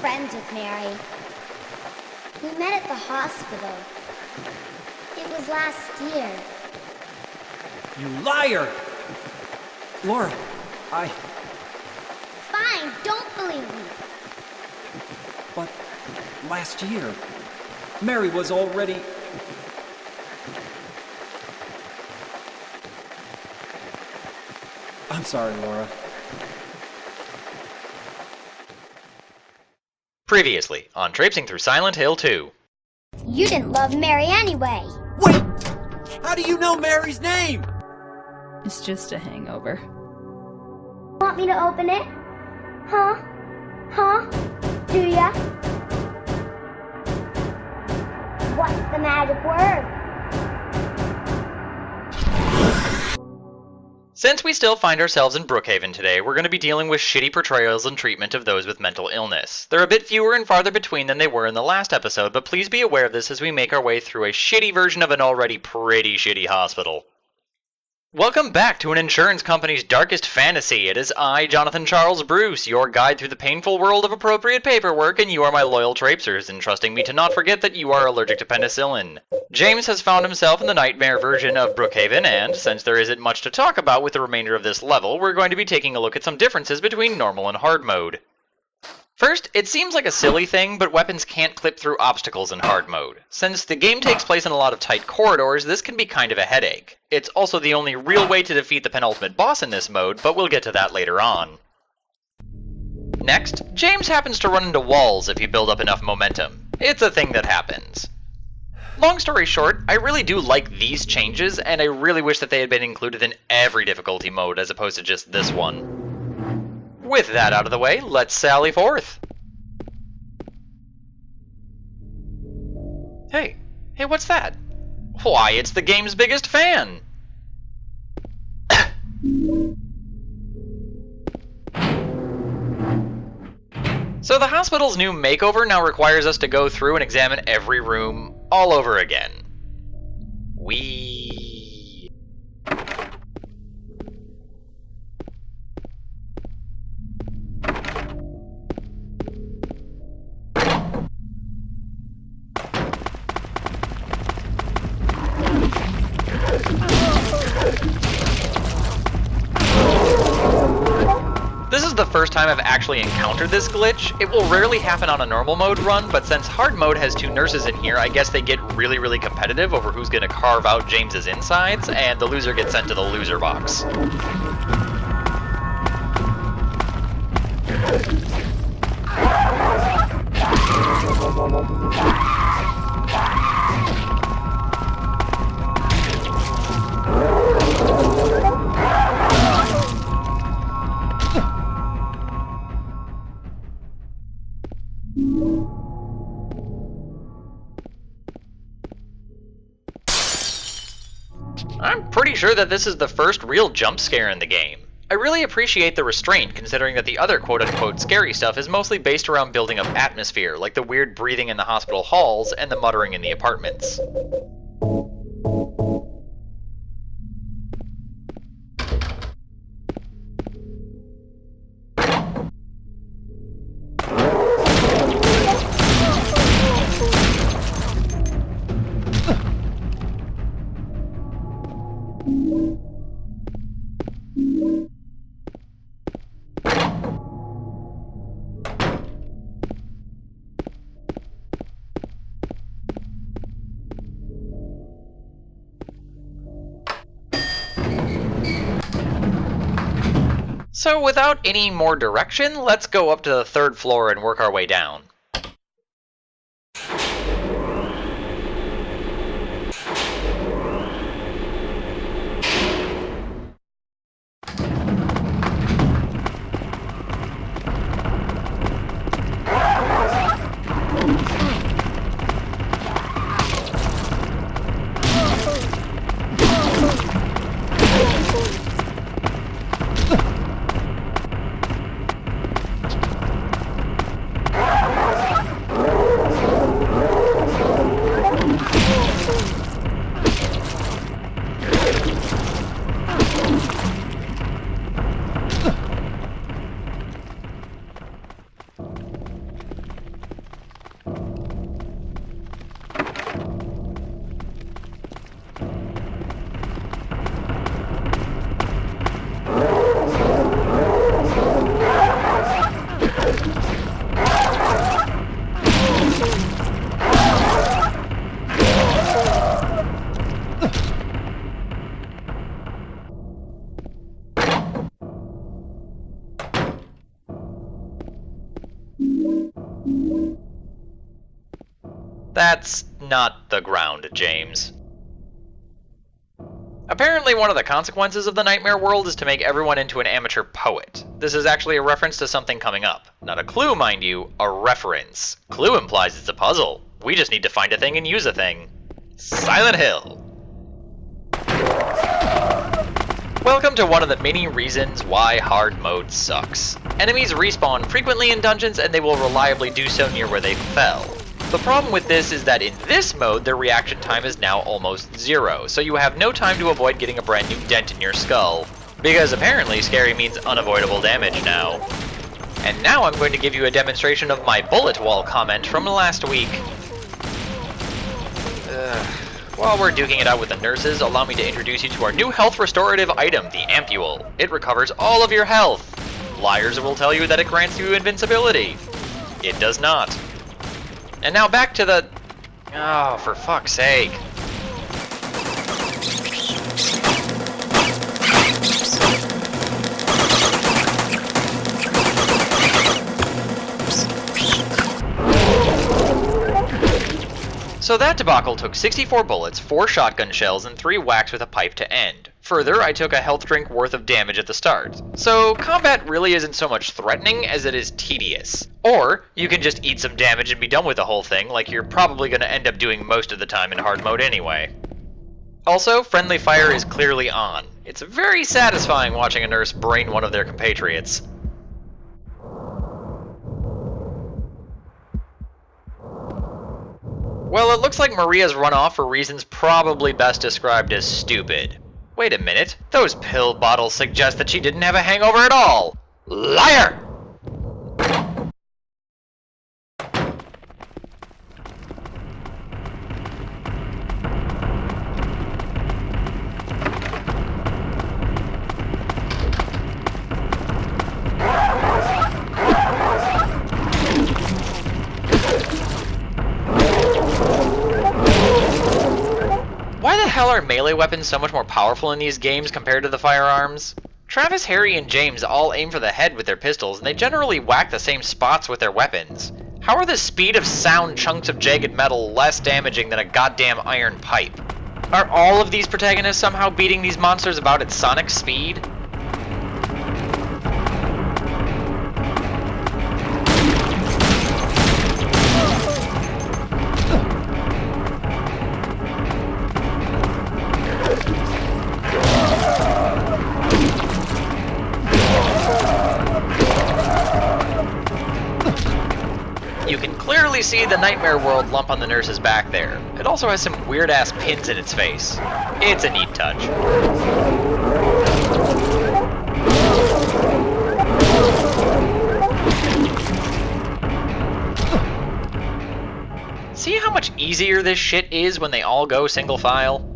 friends with Mary. We met at the hospital. It was last year. You liar! Laura, Fine, don't believe me. But last year, Mary was already... I'm sorry, Laura. Previously on Traipsing through Silent Hill 2. You didn't love Mary anyway. Wait! How do you know Mary's name? It's just a hangover. Want me to open it? Huh? Do ya? What's the magic word? Since we still find ourselves in Brookhaven today, we're going to be dealing with shitty portrayals and treatment of those with mental illness. They're a bit fewer and farther between than they were in the last episode, but please be aware of this as we make our way through a shitty version of an already pretty shitty hospital. Welcome back to an insurance company's darkest fantasy. It is I, Jonathan Charles Bruce, your guide through the painful world of appropriate paperwork, and you are my loyal traipsers, entrusting me to not forget that you are allergic to penicillin. James has found himself in the nightmare version of Brookhaven, and since there isn't much to talk about with the remainder of this level, we're going to be taking a look at some differences between normal and hard mode. First, it seems like a silly thing, but weapons can't clip through obstacles in hard mode. Since the game takes place in a lot of tight corridors, this can be kind of a headache. It's also the only real way to defeat the penultimate boss in this mode, but we'll get to that later on. Next, James happens to run into walls if you build up enough momentum. It's a thing that happens. Long story short, I really do like these changes, and I really wish that they had been included in every difficulty mode as opposed to just this one. With that out of the way, let's sally forth. Hey, what's that? Why, it's the game's biggest fan! So the hospital's new makeover now requires us to go through and examine every room all over again. This is the first time I've actually encountered this glitch. It will rarely happen on a normal mode run, but since hard mode has two nurses in here, I guess they get really competitive over who's gonna carve out James's insides, and the loser gets sent to the loser box. I'm pretty sure that this is the first real jump scare in the game. I really appreciate the restraint, considering that the other quote-unquote scary stuff is mostly based around building up atmosphere, like the weird breathing in the hospital halls and the muttering in the apartments. So without any more direction, let's go up to the third floor and work our way down. That's not the ground, James. Apparently, one of the consequences of the nightmare world is to make everyone into an amateur poet. This is actually a reference to something coming up. Not a clue, mind you, a reference. Clue implies it's a puzzle. We just need to find a thing and use a thing. Silent Hill. Welcome to one of the many reasons why hard mode sucks. Enemies respawn frequently in dungeons and they will reliably do so near where they fell. The problem with this is that in this mode, their reaction time is now almost 0, so you have no time to avoid getting a brand new dent in your skull. Because apparently scary means unavoidable damage now. And now I'm going to give you a demonstration of my bullet wall comment from last week. While we're duking it out with the nurses, allow me to introduce you to our new health restorative item, the Ampule. It recovers all of your health. Liars will tell you that it grants you invincibility. It does not. And now back to the... Oh, for fuck's sake. So that debacle took 64 bullets, 4 shotgun shells, and 3 whacks with a pipe to end. Further, I took a health drink worth of damage at the start. So combat really isn't so much threatening as it is tedious. Or, you can just eat some damage and be done with the whole thing, like you're probably going to end up doing most of the time in hard mode anyway. Also, friendly fire is clearly on. It's very satisfying watching a nurse brain one of their compatriots. Well, it looks like Maria's run off for reasons probably best described as stupid. Wait a minute, those pill bottles suggest that she didn't have a hangover at all! Liar! Why the hell are melee weapons so much more powerful in these games compared to the firearms? Travis, Harry, and James all aim for the head with their pistols, and they generally whack the same spots with their weapons. How are the speed of sound chunks of jagged metal less damaging than a goddamn iron pipe? Are all of these protagonists somehow beating these monsters about at sonic speed? You can clearly see the Nightmare World lump on the nurse's back there. It also has some weird-ass pins in its face. It's a neat touch. See how much easier this shit is when they all go single file?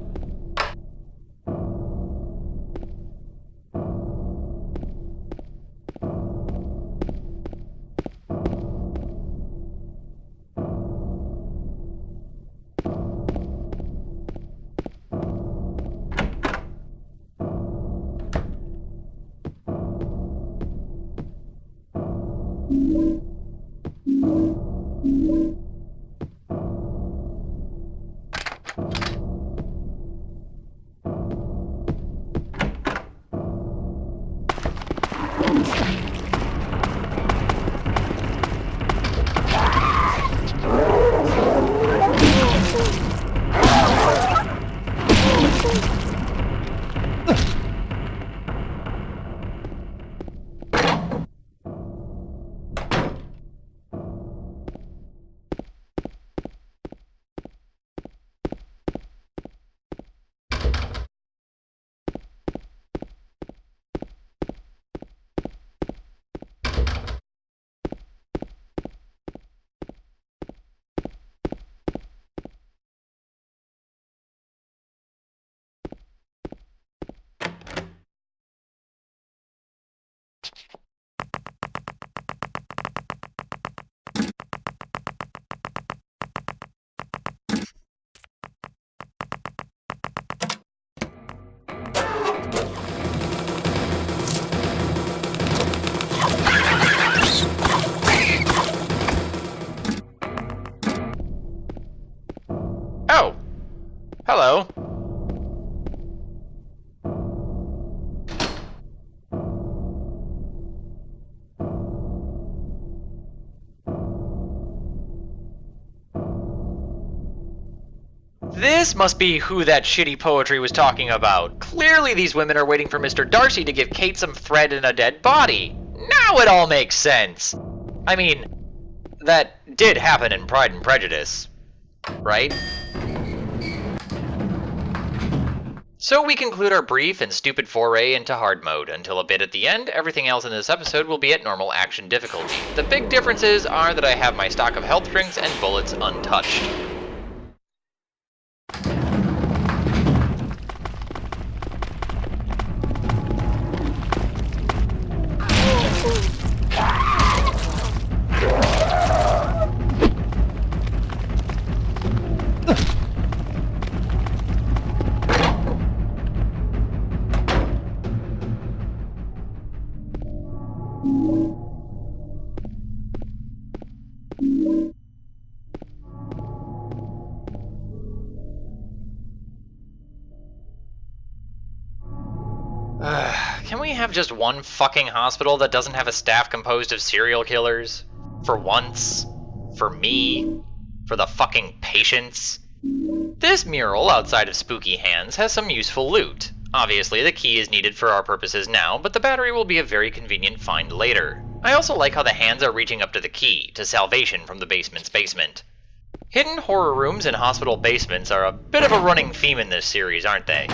This must be who that shitty poetry was talking about. Clearly these women are waiting for Mr. Darcy to give Kate some thread and a dead body. Now it all makes sense. I mean, that did happen in Pride and Prejudice, right? So we conclude our brief and stupid foray into hard mode. Until a bit at the end, everything else in this episode will be at normal action difficulty. The big differences are that I have my stock of health drinks and bullets untouched. Can we have just one fucking hospital that doesn't have a staff composed of serial killers? For once? For me? For the fucking patients? This mural, outside of spooky hands, has some useful loot. Obviously, the key is needed for our purposes now, but the battery will be a very convenient find later. I also like how the hands are reaching up to the key, to salvation from the basement's basement. Hidden horror rooms in hospital basements are a bit of a running theme in this series, aren't they?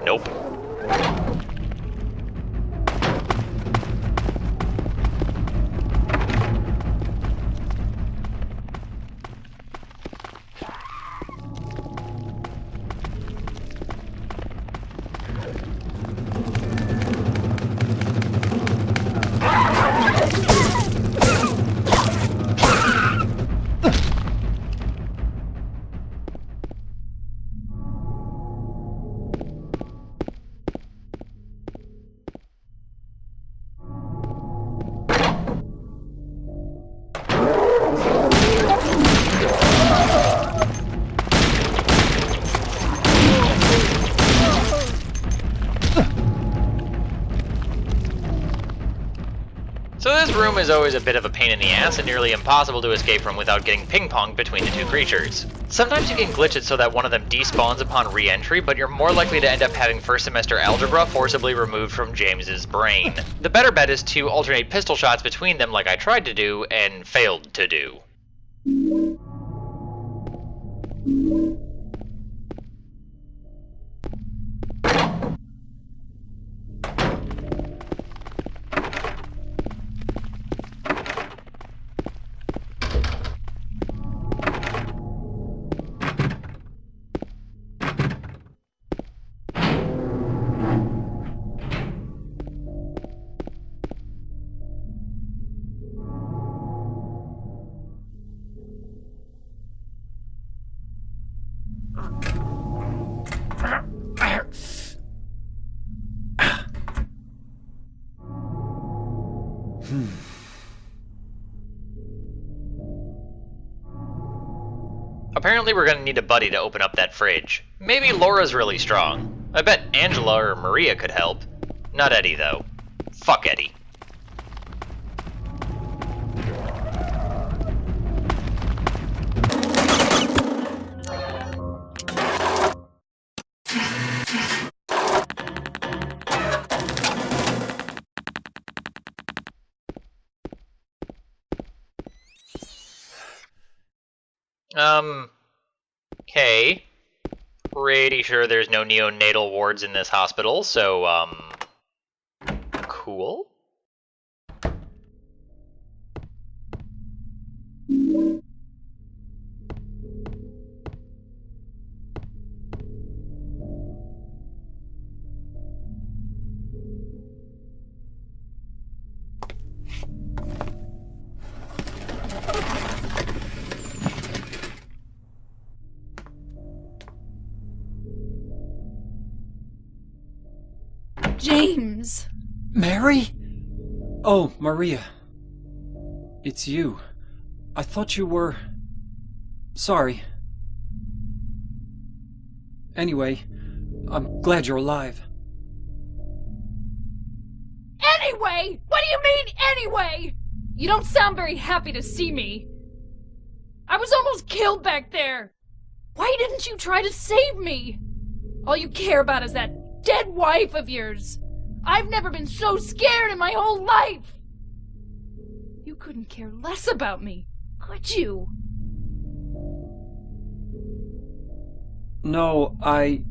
Nope. So this room is always a bit of a pain in the ass and nearly impossible to escape from without getting ping-ponged between the two creatures. Sometimes you can glitch it so that one of them despawns upon re-entry, but you're more likely to end up having first semester algebra forcibly removed from James's brain. The better bet is to alternate pistol shots between them like I tried to do and failed to do. Apparently we're gonna need a buddy to open up that fridge. Maybe Laura's really strong. I bet Angela or Maria could help. Not Eddie, though. Fuck Eddie. Okay. Pretty sure there's no neonatal wards in this hospital, so, cool. James! Mary? Oh, Maria. It's you. I thought you were... Sorry. Anyway, I'm glad you're alive. Anyway! What do you mean, anyway? You don't sound very happy to see me. I was almost killed back there. Why didn't you try to save me? All you care about is that dead wife of yours. I've never been so scared in my whole life. You couldn't care less about me, could you? No, I Then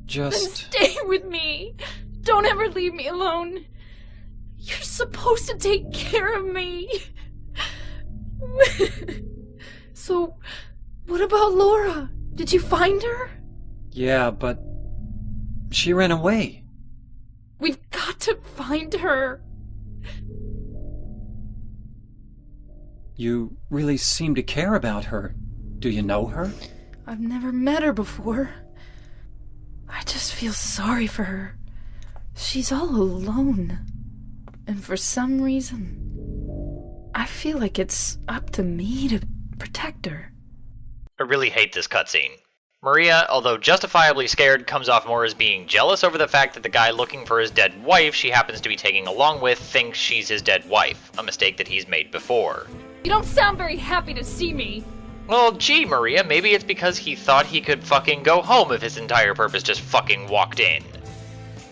just... stay with me. Don't ever leave me alone. You're supposed to take care of me. So, what about Laura? Did you find her? Yeah, but... She ran away. We've got to find her. You really seem to care about her. Do you know her? I've never met her before. I just feel sorry for her. She's all alone. And for some reason, I feel like it's up to me to protect her. I really hate this cutscene. Maria, although justifiably scared, comes off more as being jealous over the fact that the guy looking for his dead wife she happens to be taking along with thinks she's his dead wife, a mistake that he's made before. You don't sound very happy to see me. Well, gee, Maria, maybe it's because he thought he could fucking go home if his entire purpose just fucking walked in.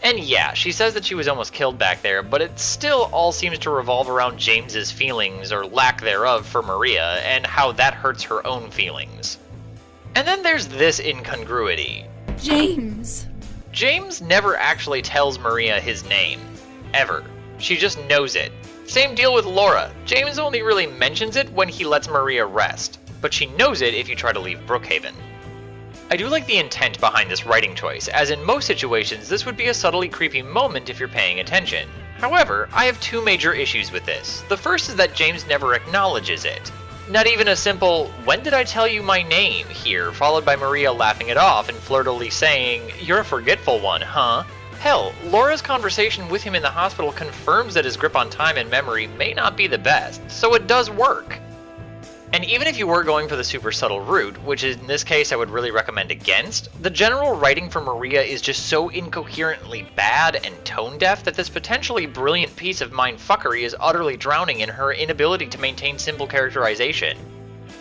And yeah, she says that she was almost killed back there, but it still all seems to revolve around James's feelings, or lack thereof, for Maria, and how that hurts her own feelings. And then there's this incongruity. James. James never actually tells Maria his name. Ever. She just knows it. Same deal with Laura. James only really mentions it when he lets Maria rest, but she knows it if you try to leave Brookhaven. I do like the intent behind this writing choice, as in most situations this would be a subtly creepy moment if you're paying attention. However, I have two major issues with this. The first is that James never acknowledges it. Not even a simple, "When did I tell you my name?" here, followed by Maria laughing it off and flirtily saying, "You're a forgetful one, huh?" Hell, Laura's conversation with him in the hospital confirms that his grip on time and memory may not be the best, so it does work. And even if you were going for the super subtle route, which in this case I would really recommend against, the general writing for Maria is just so incoherently bad and tone-deaf that this potentially brilliant piece of mindfuckery is utterly drowning in her inability to maintain simple characterization.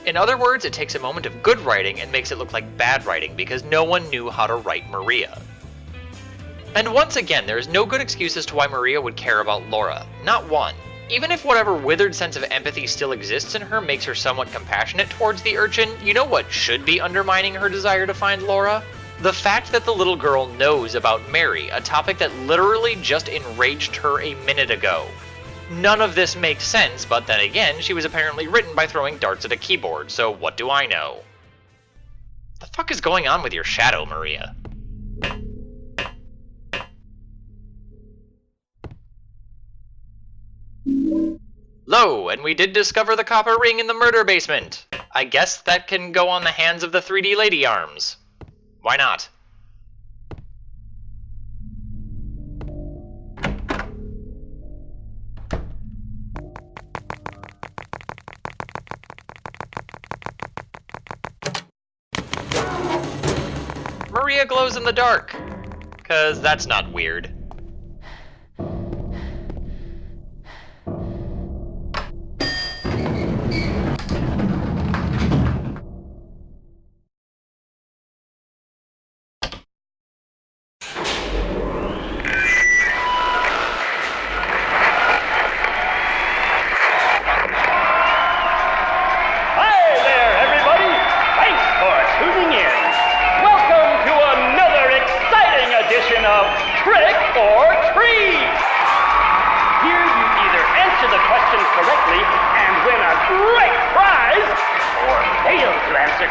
In other words, it takes a moment of good writing and makes it look like bad writing because no one knew how to write Maria. And once again, there is no good excuse as to why Maria would care about Laura. Not one. Even if whatever withered sense of empathy still exists in her makes her somewhat compassionate towards the urchin, you know what should be undermining her desire to find Laura? The fact that the little girl knows about Mary, a topic that literally just enraged her a minute ago. None of this makes sense, but then again, she was apparently written by throwing darts at a keyboard, so what do I know? The fuck is going on with your shadow, Maria? Lo, and we did discover the copper ring in the murder basement. I guess that can go on the hands of the 3D lady arms. Why not? Maria glows in the dark. 'Cause that's not weird.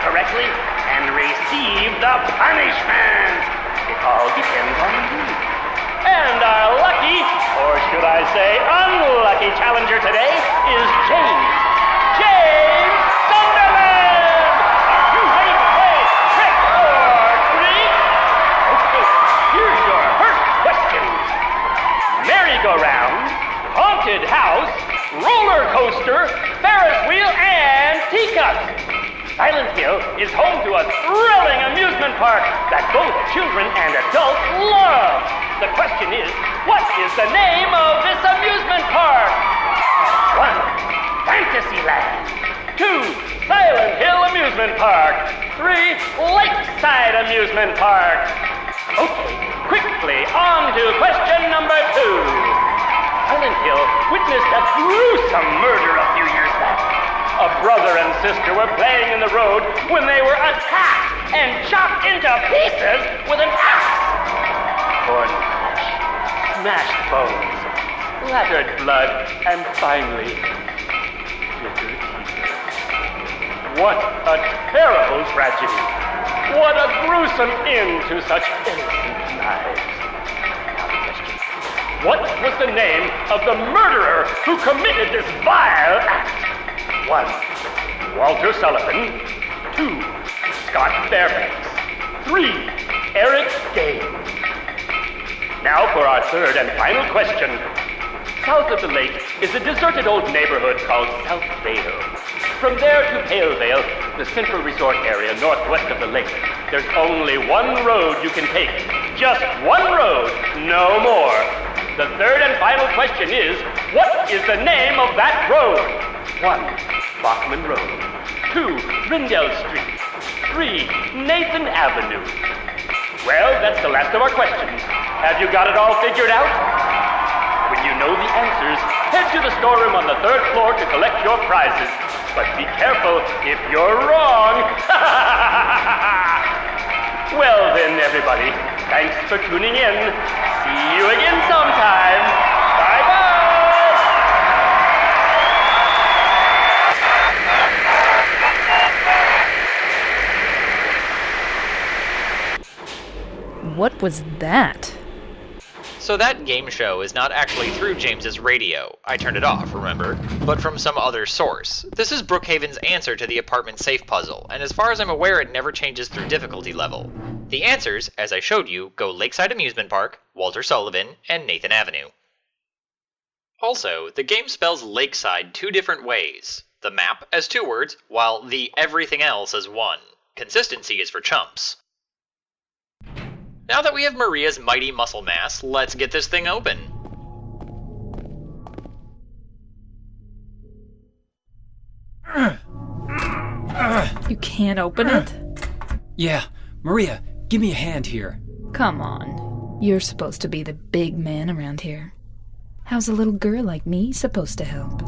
Correctly and receive the punishment. It all depends on you. And our lucky, or should I say unlucky challenger today is James. James Sunderland! Are you ready to play trick or treat? Okay, here's your first question. both children and adults love. The question is, what is the name of this amusement park? 1. Fantasyland. 2. Silent Hill Amusement Park. 3. Lakeside Amusement Park. Okay, quickly on to question number 2. Silent Hill witnessed a gruesome murder a few years back. A brother and sister were playing in the road when they were attacked and chopped into pieces with an axe. Torn flesh, smashed bones, splattered blood, and finally, bitter tears. What a terrible tragedy. What a gruesome end to such innocent lives. What was the name of the murderer who committed this vile act? 1. Walter Sullivan. 2. Scott Fairbanks. 3. Eric Gaines. Now for our third and final question. South of the lake is a deserted old neighborhood called South Vale. From there to Pale Vale, the central resort area northwest of the lake, there's only one road you can take. Just one road, no more. The third and final question is, what is the name of that road? 1. Bachman Road. 2. Rindell Street. 3. Nathan Avenue. Well, that's the last of our questions. Have you got it all figured out? When you know the answers, head to the storeroom on the 3rd floor to collect your prizes. But be careful if you're wrong. Well then, everybody, thanks for tuning in. See you again sometime. Bye-bye! What was that? So that game show is not actually through James's radio. I turned it off, remember? But from some other source. This is Brookhaven's answer to the apartment safe puzzle, and as far as I'm aware it never changes through difficulty level. The answers, as I showed you, go Lakeside Amusement Park, Walter Sullivan, and Nathan Avenue. Also, the game spells Lakeside 2 different ways. The map as 2 words, while the everything else as 1. Consistency is for chumps. Now that we have Maria's mighty muscle mass, let's get this thing open. You can't open it? Yeah, Maria, give me a hand here. Come on. You're supposed to be the big man around here. How's a little girl like me supposed to help?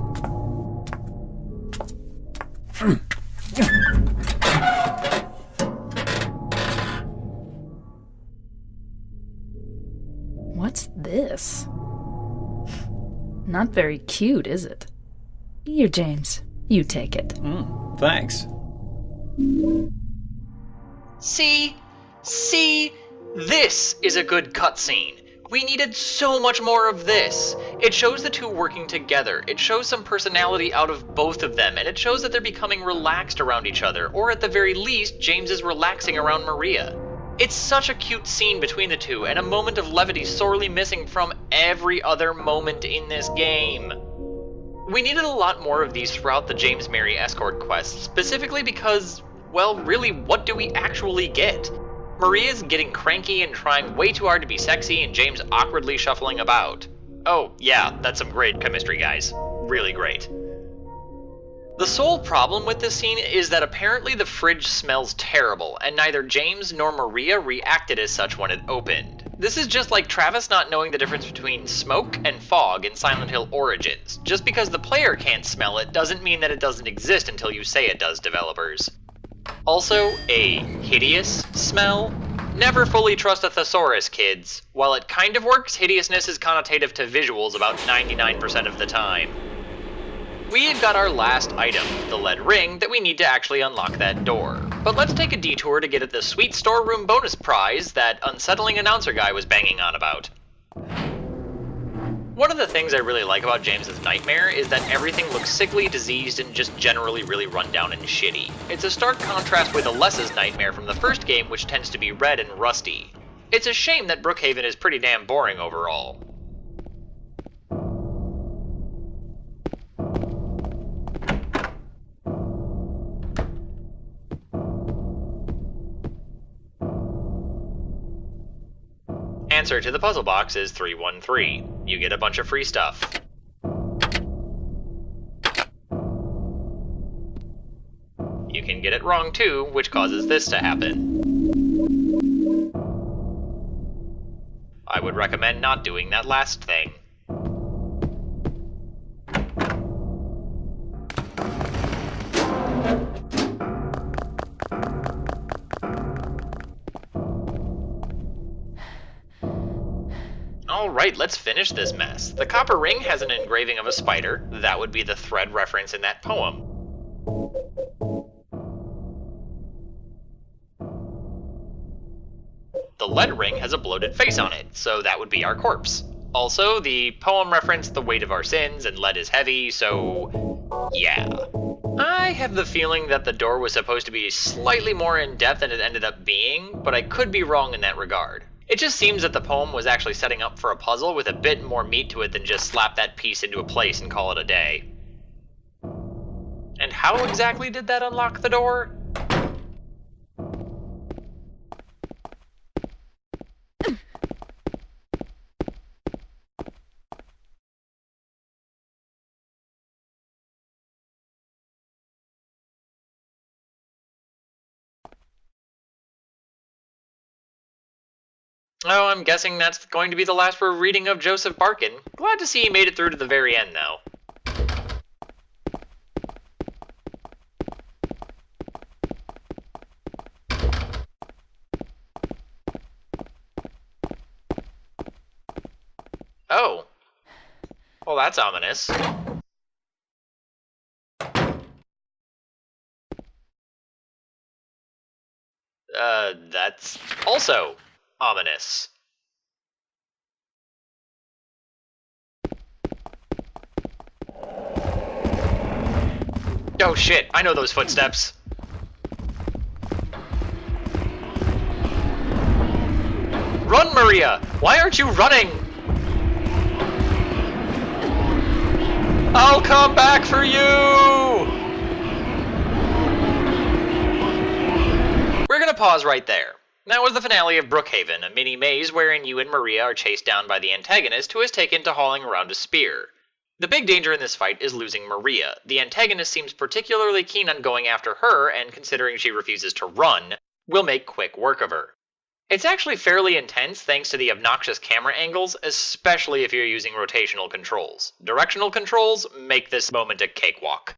What's this? Not very cute, is it? Here, James. You take it. Thanks. See? This is a good cutscene. We needed so much more of this. It shows the two working together. It shows some personality out of both of them, and it shows that they're becoming relaxed around each other, or at the very least, James is relaxing around Maria. It's such a cute scene between the two, and a moment of levity sorely missing from every other moment in this game. We needed a lot more of these throughout the James Mary escort quests, specifically because, well, really, what do we actually get? Maria's getting cranky and trying way too hard to be sexy, and James awkwardly shuffling about. Oh, yeah, that's some great chemistry, guys. Really great. The sole problem with this scene is that apparently the fridge smells terrible, and neither James nor Maria reacted as such when it opened. This is just like Travis not knowing the difference between smoke and fog in Silent Hill Origins. Just because the player can't smell it doesn't mean that it doesn't exist until you say it does, developers. Also, a hideous smell? Never fully trust a thesaurus, kids. While it kind of works, hideousness is connotative to visuals about 99% of the time. We had got our last item, the lead ring, that we need to actually unlock that door. But let's take a detour to get at the sweet storeroom bonus prize that unsettling announcer guy was banging on about. One of the things I really like about James's nightmare is that everything looks sickly, diseased, and just generally really run down and shitty. It's a stark contrast with Alessa's nightmare from the first game, which tends to be red and rusty. It's a shame that Brookhaven is pretty damn boring overall. Answer to the puzzle box is 313. You get a bunch of free stuff. You can get it wrong too, which causes this to happen. I would recommend not doing that last thing. Alright, let's finish this mess. The copper ring has an engraving of a spider. That would be the thread reference in that poem. The lead ring has a bloated face on it, so that would be our corpse. Also, the poem referenced the weight of our sins, and lead is heavy, so yeah. I have the feeling that the door was supposed to be slightly more in-depth than it ended up being, but I could be wrong in that regard. It just seems that the poem was actually setting up for a puzzle with a bit more meat to it than just slap that piece into a place and call it a day. And how exactly did that unlock the door? Oh, I'm guessing that's going to be the last we're reading of Joseph Barkin. Glad to see he made it through to the very end, though. Oh. Well, that's ominous. That's also ominous. Oh shit, I know those footsteps. Run, Maria! Why aren't you running? I'll come back for you! We're gonna pause right there. That was the finale of Brookhaven, a mini maze wherein you and Maria are chased down by the antagonist who is taken to hauling around a spear. The big danger in this fight is losing Maria. The antagonist seems particularly keen on going after her, and considering she refuses to run, will make quick work of her. It's actually fairly intense thanks to the obnoxious camera angles, especially if you're using rotational controls. Directional controls make this moment a cakewalk.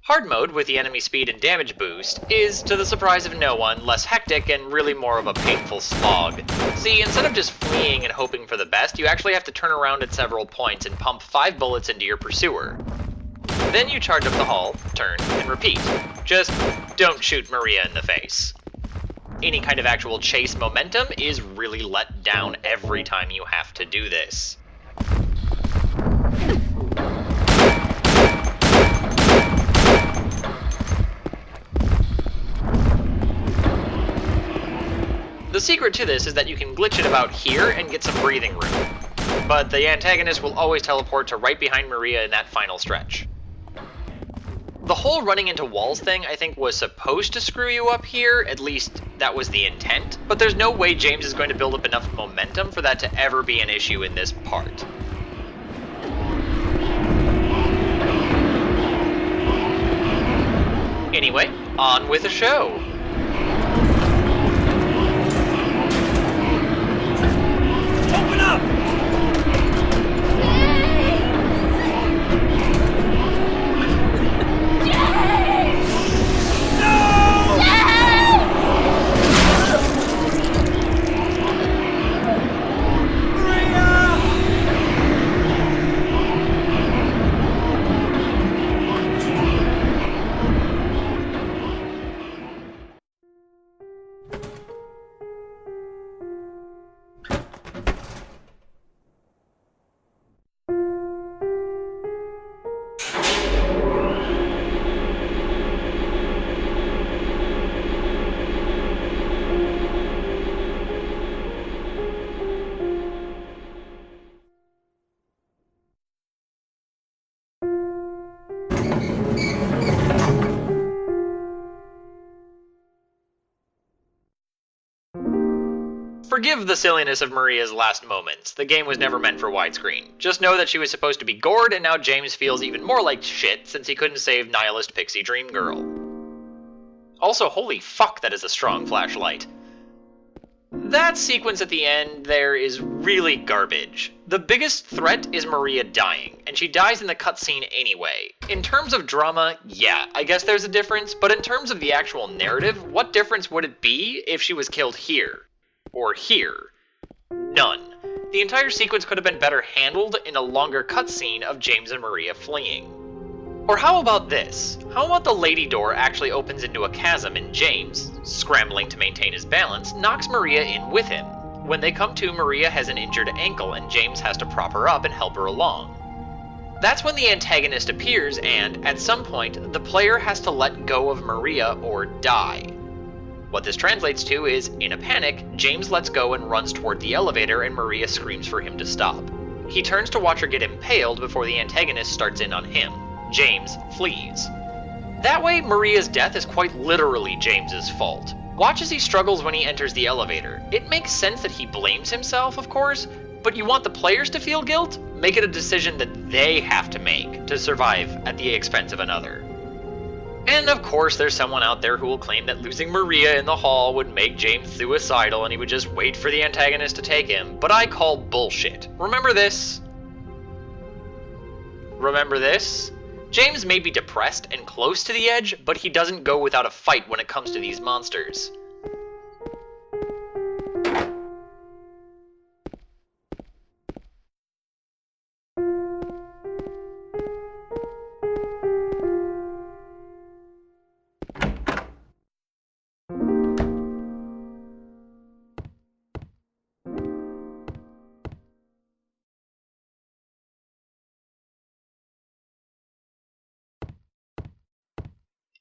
Hard mode, with the enemy speed and damage boost, is, to the surprise of no one, less hectic and really more of a painful slog. See, instead of just fleeing and hoping for the best, you actually have to turn around at several points and pump 5 bullets into your pursuer. Then you charge up the hull, turn, and repeat. Just don't shoot Maria in the face. Any kind of actual chase momentum is really let down every time you have to do this. The secret to this is that you can glitch it about here and get some breathing room, but the antagonist will always teleport to right behind Maria in that final stretch. The whole running into walls thing, I think, was supposed to screw you up here, at least that was the intent, but there's no way James is going to build up enough momentum for that to ever be an issue in this part. Anyway, on with the show! Open up! Forgive the silliness of Maria's last moments. The game was never meant for widescreen. Just know that she was supposed to be gored, and now James feels even more like shit since he couldn't save nihilist pixie dream girl. Also, holy fuck, that is a strong flashlight. That sequence at the end there is really garbage. The biggest threat is Maria dying, and she dies in the cutscene anyway. In terms of drama, yeah, I guess there's a difference, but in terms of the actual narrative, what difference would it be if she was killed here? Or here? None. The entire sequence could have been better handled in a longer cutscene of James and Maria fleeing. Or how about this? How about the lady door actually opens into a chasm and James, scrambling to maintain his balance, knocks Maria in with him. When they come to, Maria has an injured ankle and James has to prop her up and help her along. That's when the antagonist appears and, at some point, the player has to let go of Maria or die. What this translates to is, in a panic, James lets go and runs toward the elevator and Maria screams for him to stop. He turns to watch her get impaled before the antagonist starts in on him. James flees. That way, Maria's death is quite literally James's fault. Watch as he struggles when he enters the elevator. It makes sense that he blames himself, of course, but you want the players to feel guilt? Make it a decision that they have to make to survive at the expense of another. And of course, there's someone out there who will claim that losing Maria in the hall would make James suicidal and he would just wait for the antagonist to take him, but I call bullshit. Remember this? Remember this? James may be depressed and close to the edge, but he doesn't go without a fight when it comes to these monsters.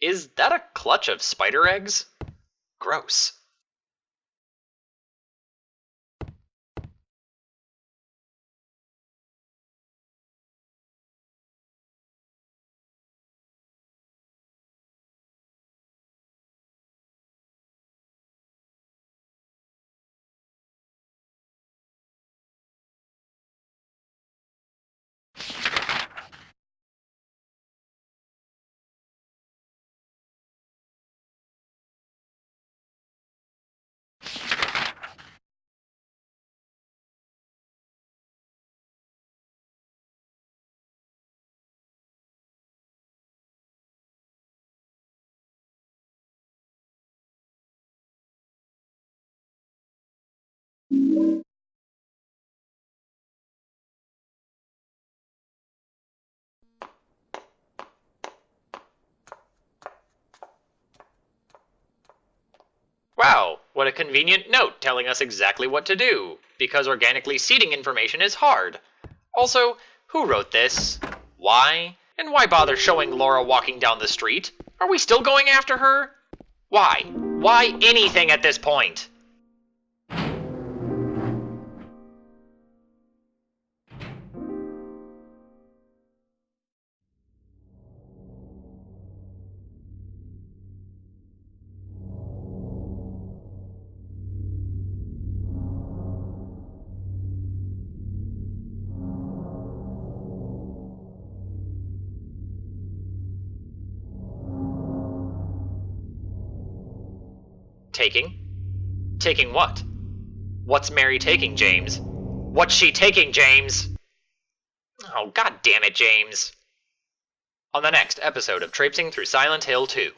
Is that a clutch of spider eggs? Gross. Wow, what a convenient note telling us exactly what to do, because organically seeding information is hard. Also, who wrote this? Why? And why bother showing Laura walking down the street? Are we still going after her? Why? Why anything at this point? Taking? Taking what? What's Mary taking, James? What's she taking, James? Oh, god damn it, James. On the next episode of Traipsing through Silent Hill 2.